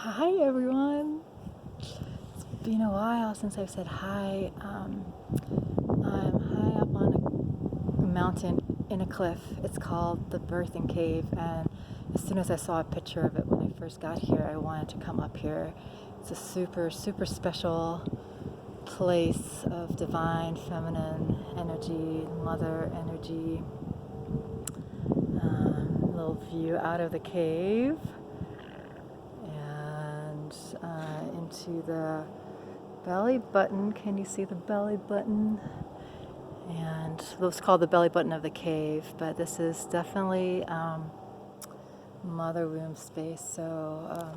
Hi everyone. It's been a while since I've said hi. I'm high up on a mountain in a cliff. It's called the Birthing Cave, and as soon as I saw a picture of it when I first got here, I wanted to come up here. It's a super, super special place of divine feminine energy, mother energy. Little view out of the cave and into the belly button. Can you see the belly button? And it's called the belly button of the cave, but this is definitely mother womb space. So,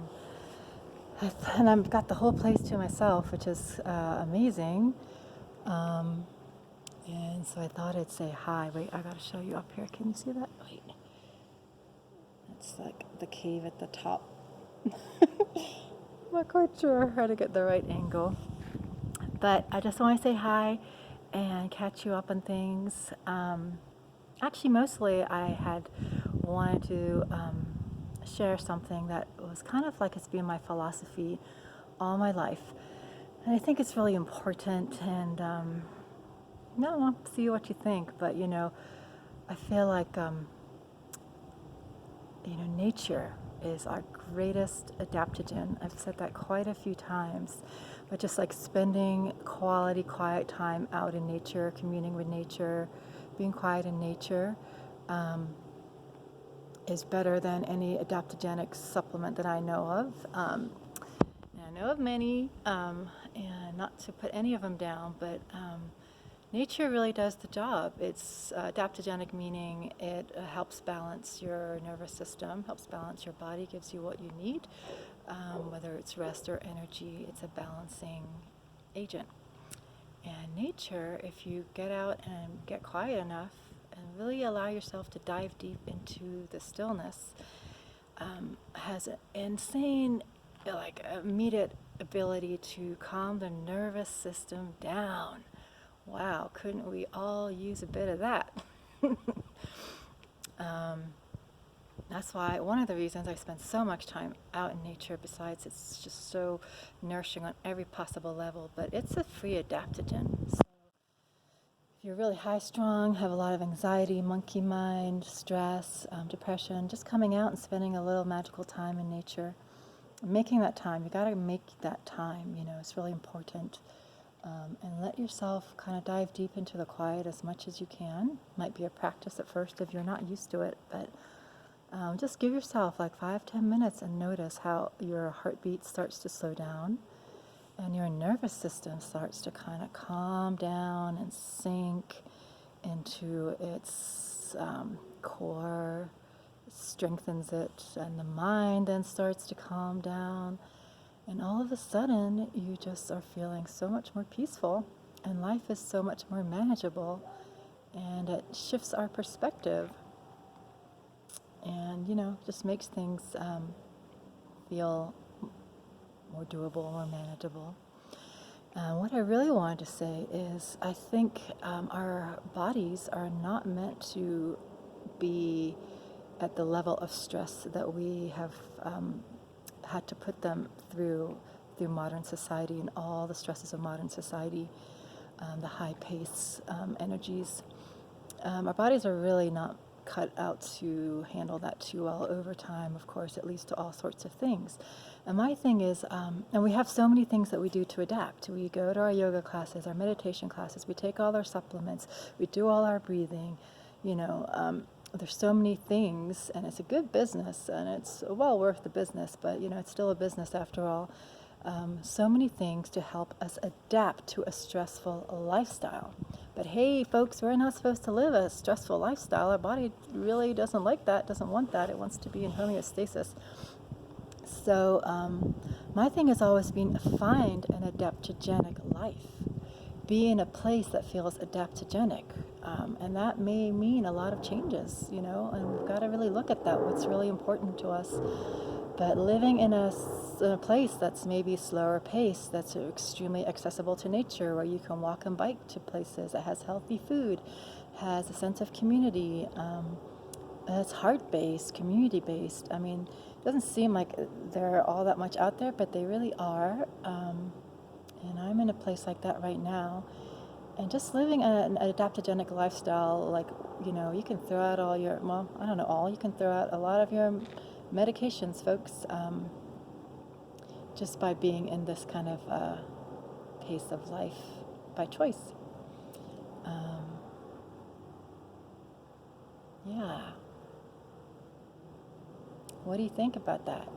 and I've got the whole place to myself, which is amazing. And so I thought I'd say hi. Wait, I gotta show you up here. Can you see that? Wait. It's like the cave at the top. I'm not quite sure how to get the right angle. But I just want to say hi and catch you up on things. Actually, mostly I had wanted to share something that was kind of like it's been my philosophy all my life. And I think it's really important, and no, see what you think. But, I feel like, nature is our greatest adaptogen. I've said that quite a few times. But just like spending quality, quiet time out in nature, communing with nature, being quiet in nature, is better than any adaptogenic supplement that I know of. And I know of many, and not to put any of them down, but nature really does the job. It's adaptogenic, meaning it helps balance your nervous system, helps balance your body, gives you what you need. Whether it's rest or energy, it's a balancing agent. And nature, if you get out and get quiet enough and really allow yourself to dive deep into the stillness, has an insane, like, immediate ability to calm the nervous system down. Wow, couldn't we all use a bit of that? That's why one of the reasons I spend so much time out in nature, besides it's just so nourishing on every possible level, but it's a free adaptogen. So if you're really high strung, have a lot of anxiety, monkey mind, stress, depression, just coming out and spending a little magical time in nature, making that time, you gotta make that time, it's really important. And let yourself kind of dive deep into the quiet as much as you can. Might be a practice at first if you're not used to it, but just give yourself like 5-10 minutes and notice how your heartbeat starts to slow down and your nervous system starts to kind of calm down and sink into its core, strengthens it, and the mind then starts to calm down. And all of a sudden, you just are feeling so much more peaceful, and life is so much more manageable, and it shifts our perspective, and just makes things feel more doable, more manageable. What I really wanted to say is I think our bodies are not meant to be at the level of stress that we have had to put them through modern society and all the stresses of modern society, the high pace energies. Our bodies are really not cut out to handle that too well over time, of course. It leads to all sorts of things. And my thing is, and we have so many things that we do to adapt. We go to our yoga classes, our meditation classes, we take all our supplements, we do all our breathing, there's so many things, and it's a good business, and it's well worth the business, but it's still a business after all. So many things to help us adapt to a stressful lifestyle. But hey, folks, we're not supposed to live a stressful lifestyle. Our body really doesn't like that, doesn't want that. It wants to be in homeostasis. So my thing has always been find an adaptogenic life. Be in a place that feels adaptogenic. And that may mean a lot of changes, and we've got to really look at that, what's really important to us. But living in a place that's maybe slower pace, that's extremely accessible to nature, where you can walk and bike to places, that has healthy food, has a sense of community, it's heart-based, community-based. I mean, it doesn't seem like they're all that much out there, but they really are. And I'm in a place like that right now. And just living an adaptogenic lifestyle, like, you can throw out all your, well, I don't know all, you can throw out a lot of your medications, folks, just by being in this kind of pace of life by choice. Yeah. What do you think about that?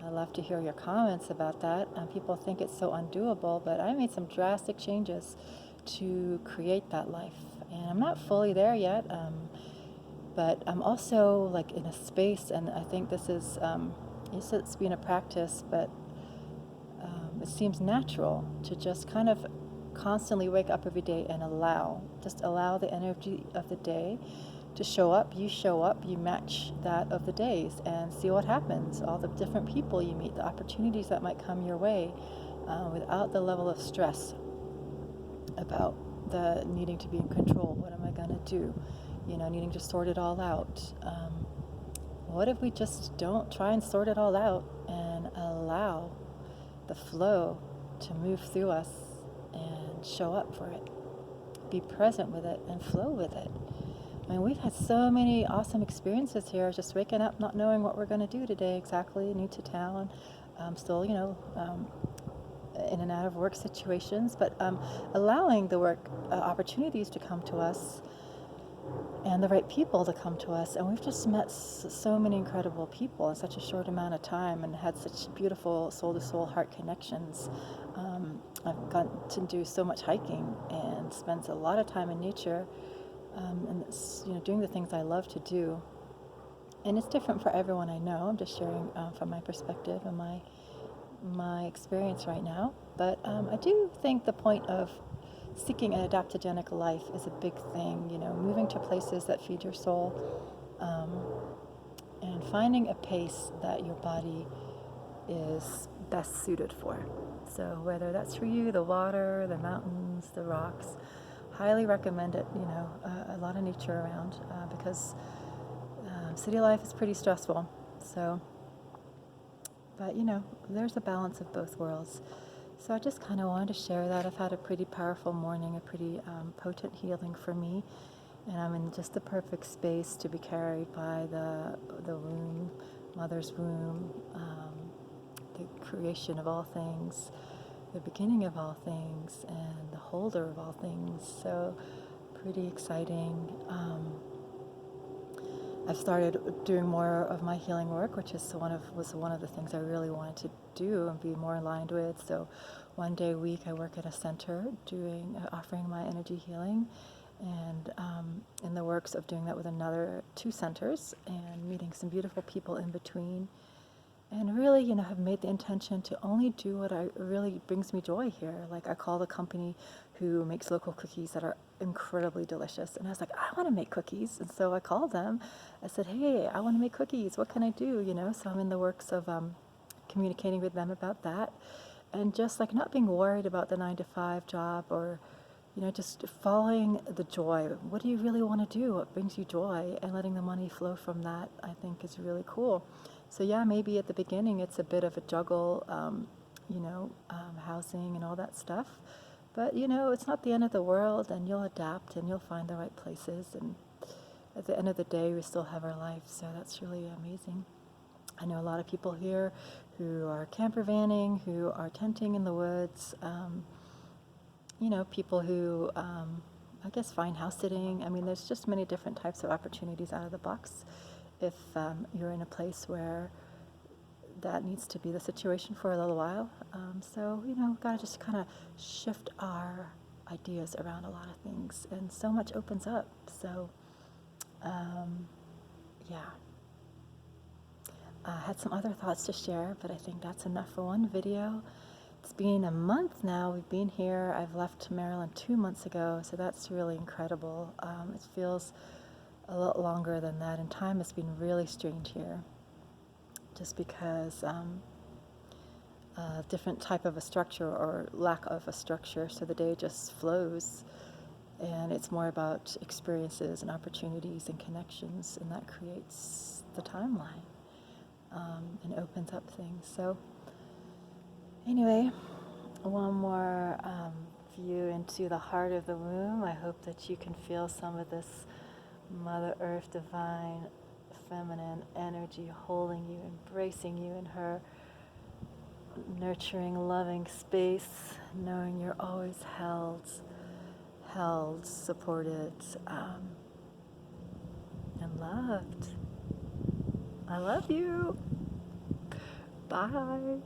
I'd love to hear your comments about that. People think it's so undoable, but I made some drastic changes to create that life. And I'm not fully there yet, but I'm also like in a space, and I think this is, it's been a practice, but it seems natural to just kind of constantly wake up every day and just allow the energy of the day to show up. You show up, you match that of the days, and see what happens. All the different people you meet, the opportunities that might come your way, without the level of stress about the needing to be in control. What am I going to do? Needing to sort it all out. What if we just don't try and sort it all out and allow the flow to move through us and show up for it? Be present with it and flow with it. I mean, we've had so many awesome experiences here, just waking up not knowing what we're going to do today exactly, new to town, still, in and out of work situations, but allowing the work opportunities to come to us and the right people to come to us. And we've just met so many incredible people in such a short amount of time and had such beautiful soul-to-soul heart connections. I've gotten to do so much hiking and spent a lot of time in nature, and doing the things I love to do. And it's different for everyone I know. I'm just sharing from my perspective and my experience right now. But I do think the point of seeking an adaptogenic life is a big thing, moving to places that feed your soul, and finding a pace that your body is best suited for. So whether that's for you, the water, the mountains, the rocks, highly recommend it, a lot of nature around, because city life is pretty stressful. So, but there's a balance of both worlds. So I just kind of wanted to share that. I've had a pretty powerful morning, a pretty potent healing for me, and I'm in just the perfect space to be carried by the womb, mother's womb, the creation of all things, the beginning of all things, and the holder of all things. So pretty exciting. I've started doing more of my healing work, which was one of the things I really wanted to do and be more aligned with. So one day a week I work at a center offering my energy healing, and in the works of doing that with another 2 centers and meeting some beautiful people in between. And really, have made the intention to only do what really brings me joy here. Like I call the company who makes local cookies that are incredibly delicious. And I was like, I want to make cookies. And so I called them. I said, hey, I want to make cookies. What can I do? So I'm in the works of communicating with them about that. And just like not being worried about the 9-to-5 job, or just following the joy. What do you really want to do? What brings you joy? And letting the money flow from that, I think, is really cool. So yeah, maybe at the beginning it's a bit of a juggle, housing and all that stuff. But it's not the end of the world, and you'll adapt and you'll find the right places. And at the end of the day, we still have our life. So that's really amazing. I know a lot of people here who are camper vanning, who are tenting in the woods, people who, I guess, find house sitting. I mean, there's just many different types of opportunities out of the box. If you're in a place where that needs to be the situation for a little while. So, we've got to just kind of shift our ideas around a lot of things, and so much opens up. So, yeah. I had some other thoughts to share, but I think that's enough for one video. It's been a month now. We've been here. I've left Maryland 2 months ago, so that's really incredible. It feels a lot longer than that, and time has been really strange here, just because different type of a structure or lack of a structure, so the day just flows, And it's more about experiences and opportunities and connections, and that creates the timeline and opens up things. So anyway, one more view into the heart of the womb. I hope that you can feel some of this Mother Earth divine feminine energy holding you, embracing you in her nurturing, loving space, knowing you're always held, supported, and loved. I love you. Bye.